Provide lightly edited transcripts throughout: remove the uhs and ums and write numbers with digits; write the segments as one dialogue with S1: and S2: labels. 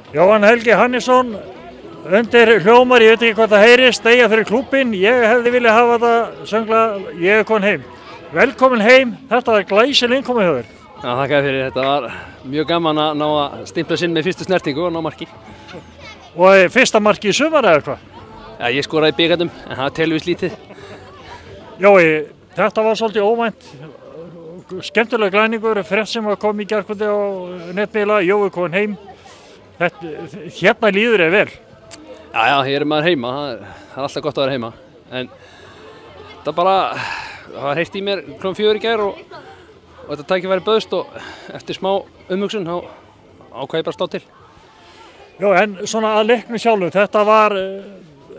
S1: Jóhann Helgi Hannesson undir hljómar, ég veit ekki hvað það heyrist, deyja fyrir klúbbinn. Ég hefði viljað hafa þetta söngla, ég er komin heim. Velkomin heim, þetta var glæsileg innkomu hjá þér.
S2: Já, þakka fyrir, þetta var mjög gaman að ná að stimpla sinn með fyrstu snertingu og ná marki.
S1: Og fyrsta marki í sumar eða eitthvað?
S2: Já, ég skoraði í bikarnum, en það telur við lítið.
S1: Jói, þetta var svolítið óvænt, skemmtilega glæningur, frétt sem var komið í gærkvöldi á netmiðla, Jói komin heim. Hérna líður þér vel?
S2: Já, hér er maður heima, það er alltaf gott að vera heima. En það bara, það var heitt í mér kl. 4 í gær og þetta tækifæri bauðst og eftir smá umhugsun þá ákvað ég bara að slá til.
S1: Já, en svona að leiknum sjálfum, þetta var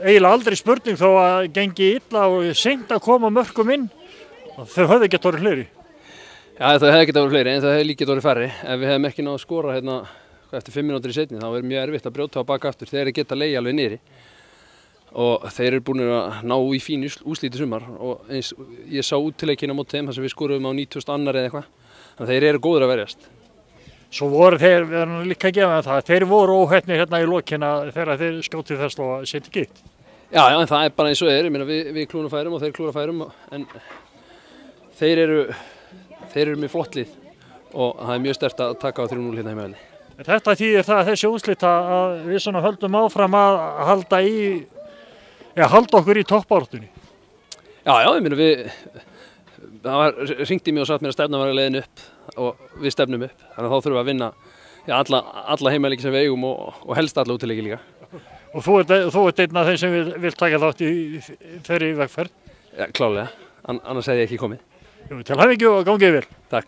S1: eiginlega aldrei spurning þó að gengi illa og seint að koma mörkum inn. Þau höfðu getað verið fleiri.
S2: Já, þau hefðu getað verið fleiri en þau hefðu líka getað verið færri. Ef við hefðum ekki náð að skora hérna eftir 5 mínútur í seinni þá er mjög erfitt að brjóta á baka aftur. Þeir geta leigja alveg niðri og þeir eru búin að ná í fín úrslit í sumar og eins ég sá útileikinn á móti þeim þar sem við skoruðum á 92 eða eitthvað. Þannig að þeir eru góðir að verjast.
S1: Svo voru þeir, við erum líka að gefa það, þeir voru óheppnir hérna í lokina þegar þeir skjótið þess að setja ekki.
S2: Já, en það er bara eins og þeir, ég meina við klúna færum og þeir klúra færum en þeir eru með flott lið og það er mjög sterkt að taka á 3-0 hérna heima velli.
S1: Þetta þýðir það að þessi úrslit að við svona höldum áfram að halda okkur í toppártunni.
S2: Já, ég meina það var hringt í mig og sagt mér að stefna var að leiðin upp og við stefnum upp. Þannig að þá þurfum við að vinna alla heimaleiki sem við eigum og helst alla útileiki líka. Og
S1: þú ert einn af þeim sem vil taka þátt í þeirri vegferð?
S2: Já, klálega. Annars hefði ég ekki komið.
S1: Til hamingju og gangið vel.
S2: Takk.